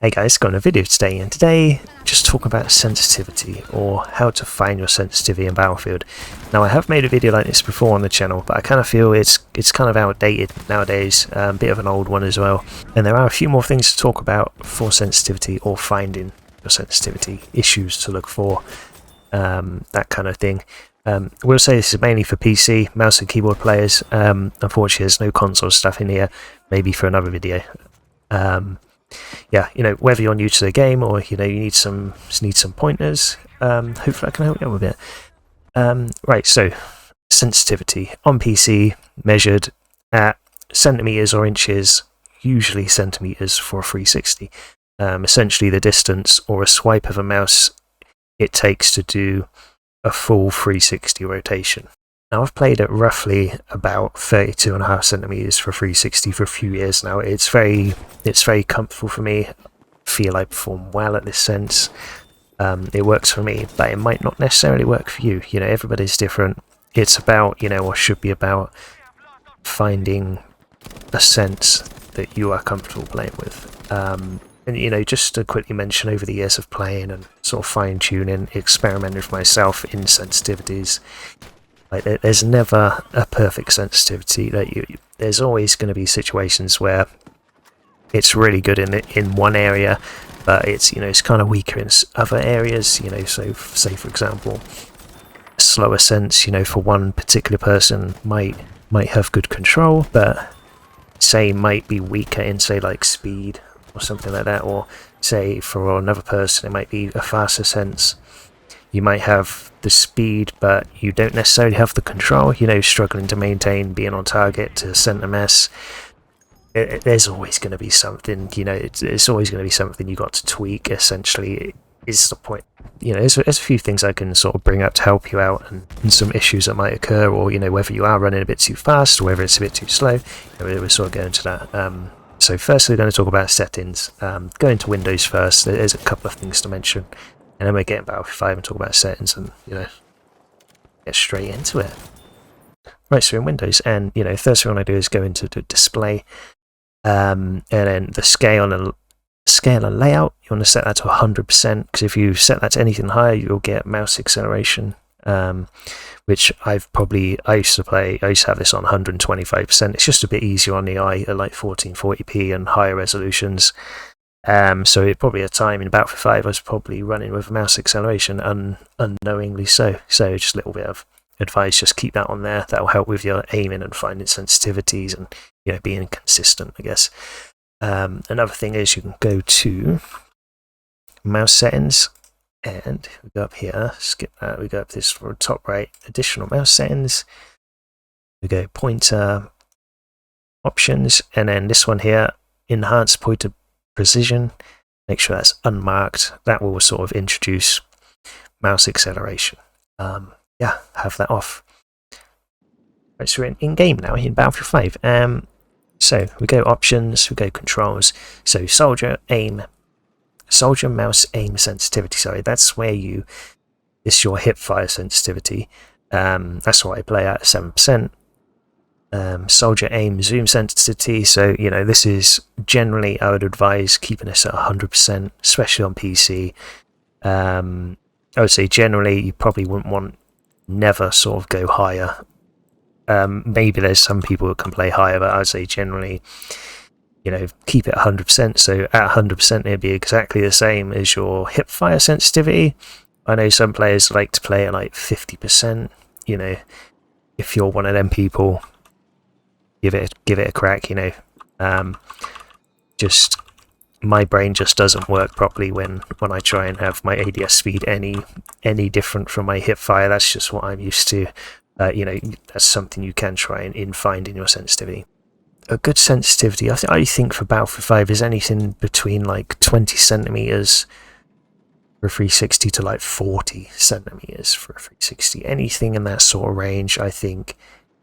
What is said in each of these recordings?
Hey guys, got a video today, and today just talk about sensitivity, or how to find your sensitivity in Battlefield. Now, I have made a video like this before on the channel, but I kind of feel it's kind of outdated nowadays, a bit of an old one as well. And there are a few more things to talk about for sensitivity, or finding your sensitivity, issues to look for, that kind of thing. We'll say this is mainly for PC, mouse and keyboard players. Unfortunately, there's no console stuff in here, maybe for another video. Yeah, whether you're new to the game or you need some pointers, hopefully I can help you out with it. Right, so sensitivity on PC measured at centimeters or inches, usually centimeters for a 360. Essentially the distance or a swipe of a mouse it takes to do a full 360 rotation. Now, I've played at roughly about 32.5 centimeters for 360 for a few years now. It's very comfortable for me. I feel I perform well at this sense. It works for me, but it might not necessarily work for you. Everybody's different. It's about, or should be about, finding a sense that you are comfortable playing with. And just to quickly mention, over the years of playing and sort of fine-tuning, experimenting with myself in sensitivities, like, there's never a perfect sensitivity. There's always going to be situations where it's really good in one area, but it's kind of weaker in other areas. So say for example, a slower sense, for one particular person might have good control, but say might be weaker in say like speed or something like that, or say for another person it might be a faster sense. You might have the speed, but you don't necessarily have the control, struggling to maintain being on target to send a mess. There's always going to be something, it's always going to be something you got to tweak, essentially, is the point. There's a few things I can sort of bring up to help you out, and some issues that might occur, or, whether you are running a bit too fast, or whether it's a bit too slow. We'll sort of go into that. So firstly, we're going to talk about settings. Go into Windows first. There's a couple of things to mention. And then we're getting Battlefield 5 and talk about settings and, get straight into it. Right, so in Windows, and, first thing I want to do is go into the display, and then the scale and layout, you want to set that to 100%, because if you set that to anything higher, you'll get mouse acceleration, which I used to have this on 125%. It's just a bit easier on the eye at like 1440p and higher resolutions. So it probably at a time in Battlefield 5 I was probably running with mouse acceleration unknowingly so just a little bit of advice, just keep that on there. That will help with your aiming and finding sensitivities and being consistent, I guess. Another thing is you can go to mouse settings, and we go up here, skip that, we go up this for top right, additional mouse settings, we go pointer options, and then this one here, enhanced pointer precision, make sure that's unmarked. That will sort of introduce mouse acceleration. Yeah, have that off. Right, so we're in game now in Battlefield 5. So we go options, we go controls. So soldier mouse aim sensitivity. Sorry, that's where it's your hip fire sensitivity. That's what I play at 7%. Soldier aim zoom sensitivity, so this is generally, I would advise keeping this at 100%, especially on PC. I would say generally you probably wouldn't want never sort of go higher. Maybe there's some people who can play higher, but I would say generally keep it 100%. So at 100% it'd be exactly the same as your hip fire sensitivity. I know some players like to play at like 50%. If you're one of them people, give it a crack. Just my brain just doesn't work properly when I try and have my ADS speed any different from my hip fire. That's just what I'm used to. That's something you can try and find in your sensitivity. A good sensitivity, I think for Battlefield 5 is anything between like 20 centimeters for 360 to like 40 centimeters for 360. Anything in that sort of range, I think,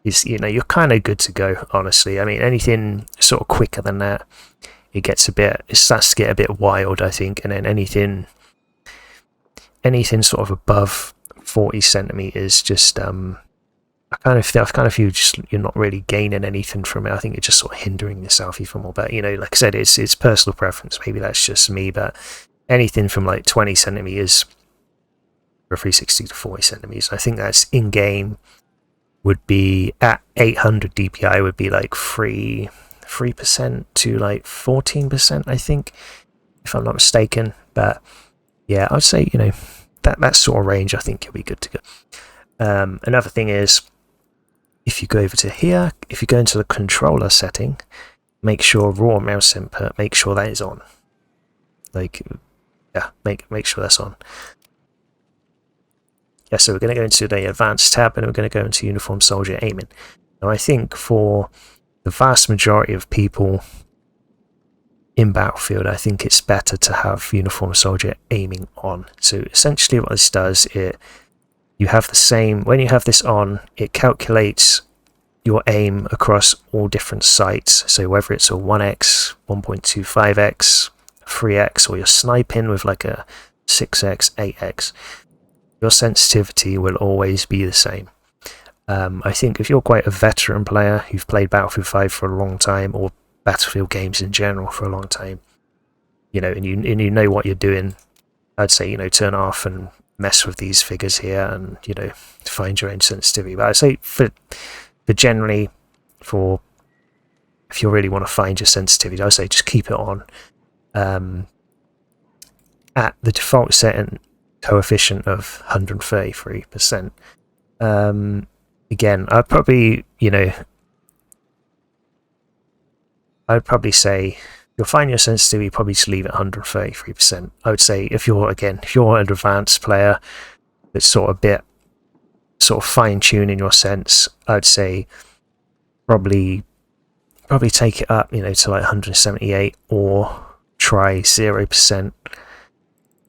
is, you're kind of good to go, honestly. I mean, anything sort of quicker than that, it starts to get a bit wild, I think. And then anything sort of above 40 centimeters, just I kind of feel just you're not really gaining anything from it. I think you're just sort of hindering yourself even more. But you know, like I said, it's personal preference. Maybe that's just me, but anything from like 20 centimeters for 360 to 40 centimeters, I think that's in game would be at 800 DPI would be like 3% to like 14%, I think, if I'm not mistaken. But yeah, I'd say, you know, that sort of range, I think you'll be good to go. Another thing is, if you go over to here, if you go into the controller setting, make sure raw mouse input, make sure that is on. Like, yeah, make sure that's on. Yeah, so we're going to go into the advanced tab, and we're going to go into uniform soldier aiming. Now, I think for the vast majority of people in Battlefield, I think it's better to have uniform soldier aiming on. So essentially what this does, you have the same, when you have this on, it calculates your aim across all different sights. So whether it's a 1x, 1.25x, 3x, or you're sniping with like a 6x, 8x, your sensitivity will always be the same. I think if you're quite a veteran player who've played Battlefield 5 for a long time, or Battlefield games in general for a long time, you know, and you know what you're doing, I'd say, you know, turn off and mess with these figures here, and you know, find your own sensitivity. But I'd say for generally, for if you really want to find your sensitivity, I'd say just keep it on at the default setting coefficient of 133%. Again, I'd probably, you know, I'd probably say you'll find your sensitivity, probably just leave it 133%. I would say if you're an advanced player that's sort of fine-tuning your sense, I'd say probably take it up, you know, to like 178, or try 0%,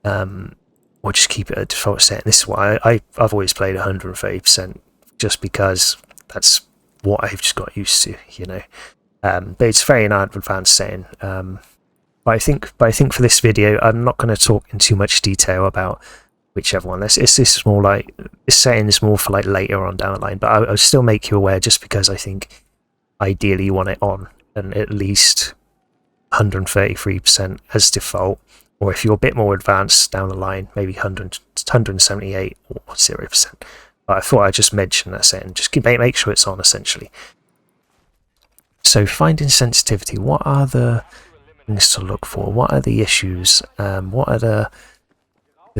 or just keep it at default setting. This is why I've always played 130%, just because that's what I've just got used to, you know. But it's very an advanced setting. But I think for this video, I'm not going to talk in too much detail about whichever one. This is more like, this setting is more for like later on down the line. But I'll still make you aware, just because I think ideally you want it on and at least 133% as default. Or if you're a bit more advanced down the line, maybe 178 or 0%. But I thought I'd just mention that setting. Just make sure it's on, essentially. So finding sensitivity, what are the things to look for? What are the issues? What are the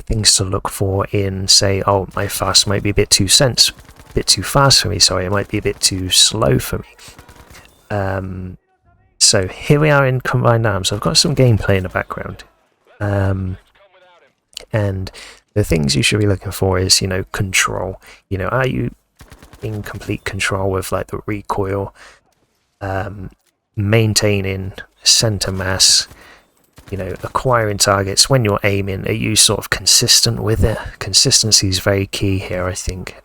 things to look for in, say, oh, my fast might be a bit too fast for me, sorry, it might be a bit too slow for me. So here we are in Combined Arms. I've got some gameplay in the background. And the things you should be looking for is, you know, control. You know, are you in complete control with like the recoil? Maintaining center mass, you know, acquiring targets when you're aiming, are you sort of consistent with it? Consistency is very key here, I think,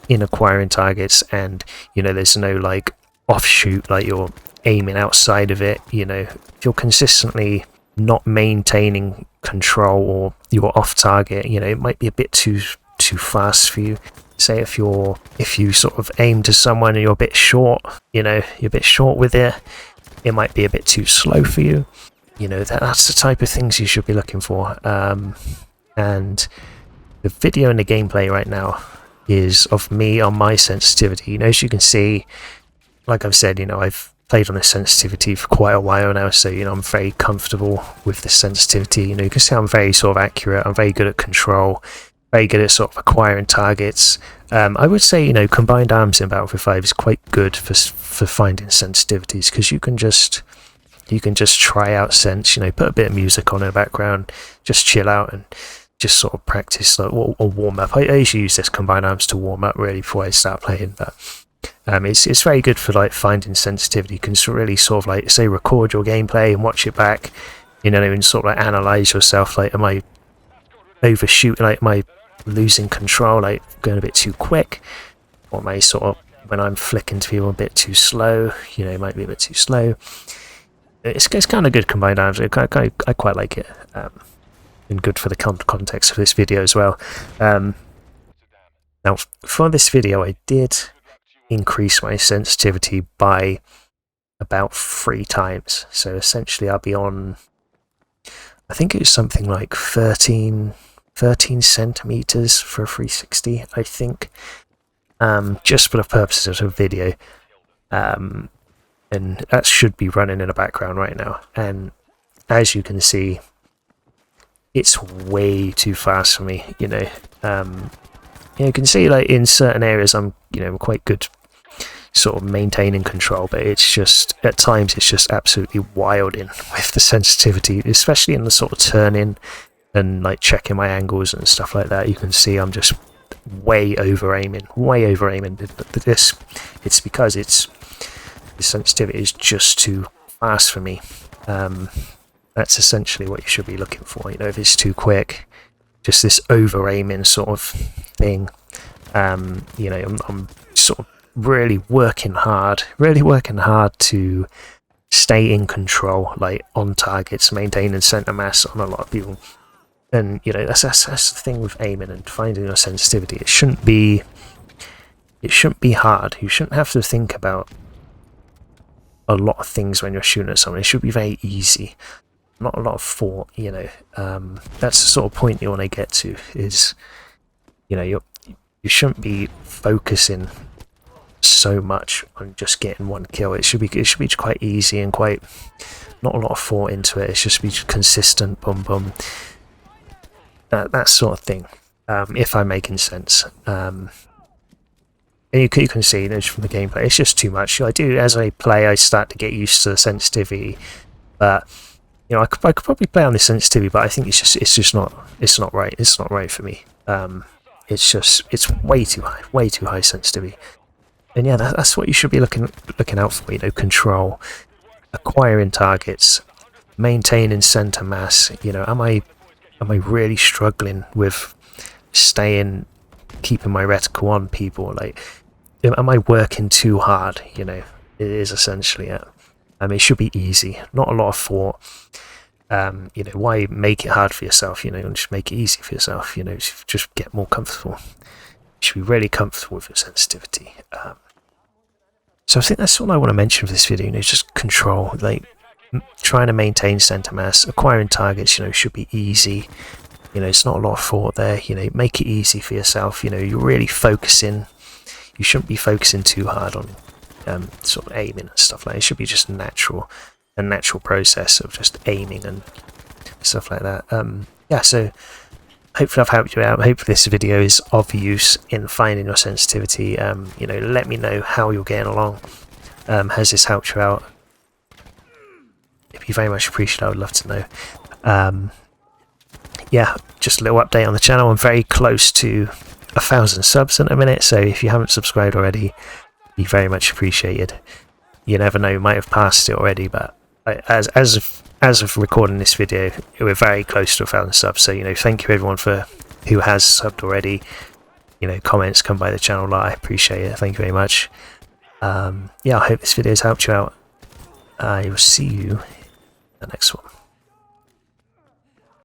in acquiring targets, and you know, there's no like offshoot, like you're aiming outside of it. You know, if you're consistently not maintaining control, or you're off target, you know, it might be a bit too fast for you. Say if you sort of aim to someone and you're a bit short, you know, you're a bit short with it, it might be a bit too slow for you. You know, that's the type of things you should be looking for. And the video and the gameplay right now is of me on my sensitivity. You know, as you can see, like I've said, you know, I've played on this sensitivity for quite a while now, so you know, I'm very comfortable with the sensitivity. You know, you can see I'm very sort of accurate, I'm very good at control, very good at sort of acquiring targets. I would say, you know, Combined Arms in Battlefield 5 is quite good for finding sensitivities, because you can just try out sense, you know, put a bit of music on in the background, just chill out and just sort of practice, like, or warm up. I usually use this Combined Arms to warm up really before I start playing, but it's very good for like finding sensitivity. You can really sort of like, say, record your gameplay and watch it back, you know, and sort of like analyze yourself, like, am I overshooting, like, am I losing control, like going a bit too quick, or am I sort of, when I'm flicking to people, a bit too slow, you know, it might be a bit too slow. It's kind of good Combined Arms. I quite like it, and good for the context of this video as well. Now, for this video, I did increase my sensitivity by about 3 times. So essentially, I'll be on, I think it was something like 13 centimeters for a 360, I think, just for the purposes of a video. And that should be running in the background right now. And as you can see, it's way too fast for me, you know. You can see, like, in certain areas I'm quite good sort of maintaining control, but it's just, at times, it's just absolutely wilding with the sensitivity, especially in the sort of turning and like checking my angles and stuff like that. You can see I'm just way over aiming. This, it's because the sensitivity is just too fast for me. That's essentially what you should be looking for. You know, if it's too quick, just this over aiming sort of thing. You know, I'm sort of really working hard to stay in control, like on targets, maintaining center mass on a lot of people. And you know, that's the thing with aiming and finding your sensitivity. It shouldn't be hard. You shouldn't have to think about a lot of things when you're shooting at someone. It should be very easy, not a lot of thought. You know, that's the sort of point you want to get to. Is, you know, you shouldn't be focusing so much on just getting one kill. It should be quite easy and quite not a lot of thought into it. It should be consistent, boom boom, that sort of thing. If I'm making sense. And you can see, you know, just from the gameplay, it's just too much. As I play, I start to get used to the sensitivity, but you know, I could probably play on the sensitivity, but I think it's not right. It's not right for me. It's way too high sensitivity. And yeah, that's what you should be looking out for. You know, control, acquiring targets, maintaining center mass. You know, am I really struggling with keeping my reticle on people? Like, am I working too hard? You know, it is essentially it. It should be easy, not a lot of thought. You know, why make it hard for yourself? You know, just make it easy for yourself. You know, just get more comfortable. You should be really comfortable with your sensitivity. So I think that's all I want to mention for this video. You know, just control, like trying to maintain center mass, acquiring targets. You know, should be easy. You know, it's not a lot of thought there. You know, make it easy for yourself. You know, you're really focusing. You shouldn't be focusing too hard on sort of aiming and stuff like that. It should be just a natural process of just aiming and stuff like that. Yeah, so hopefully I've helped you out. Hopefully this video is of use in finding your sensitivity. You know, let me know how you're getting along. Has this helped you out? It'd be very much appreciated. I would love to know. Yeah, just a little update on the channel. I'm very close to 1,000 subs in a minute, so if you haven't subscribed already, it'd be very much appreciated. You never know, you might have passed it already, but as of recording this video, we're very close to 1,000 subs. So, you know, thank you everyone who has subbed already. You know, comments come by the channel a lot. I appreciate it. Thank you very much. Yeah, I hope this video has helped you out. I will see you in the next one.